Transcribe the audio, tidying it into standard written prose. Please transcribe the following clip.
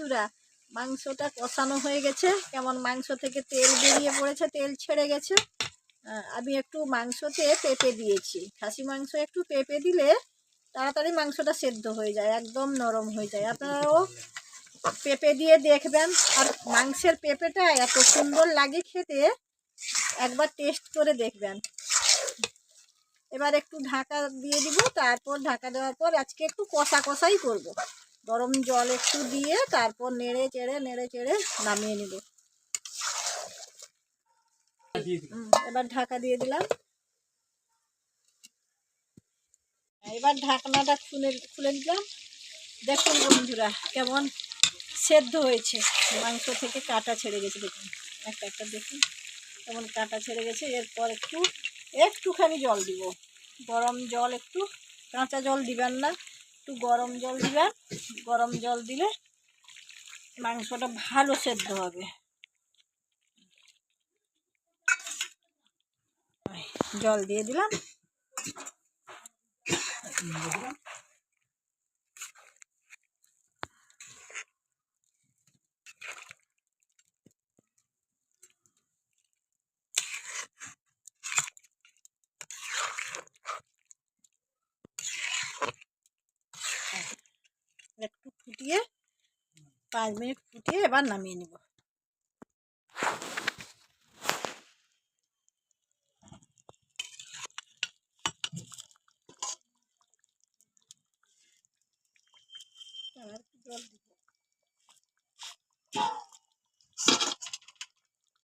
বন্ধুরা, মাংসটা কষানো হয়ে গেছে, কেমন মাংস থেকে তেল বেরিয়ে পড়েছে, তেল ছেড়ে গেছে। আমি একটু মাংসতে পেঁপে দিয়েছি। খাসি মাংস একটু পেঁপে দিলে তাড়াতাড়ি মাংসটা সেদ্ধ হয়ে যায়, একদম নরম হয়ে যায়। আপনারাও পেঁপে দিয়ে দেখবেন। আর মাংসের পেঁপেটা এত সুন্দর লাগে খেতে, একবার টেস্ট করে দেখবেন। এবার একটু ঢাকা দিয়ে দিব, তারপর ঢাকা দেওয়ার পর আজকে একটু কষা কষাই করব। গরম জল একটু দিয়ে তারপর নেড়ে চেড়ে নামিয়ে নিব। এবার ঢাকা দিয়ে দিলাম। এবার ঢাকনাটা খুলে দিলাম। দেখুন বন্ধুরা, কেমন সেদ্ধ হয়েছে, মাংস থেকে কাঁটা ছেড়ে গেছে। দেখুন একটা দেখুন কেমন কাঁটা ছেড়ে গেছে। এরপর একটুখানি জল দিব, গরম জল। একটু কাঁচা জল দিবেন না, একটু গরম জল দিবেন। গরম জল দিলে মাংসটা ভালো সেদ্ধ হবে। জল দিয়ে দিলাম। একটু ফুটিয়ে 5 মিনিট ফুটিয়ে এবার নামিয়ে নেব।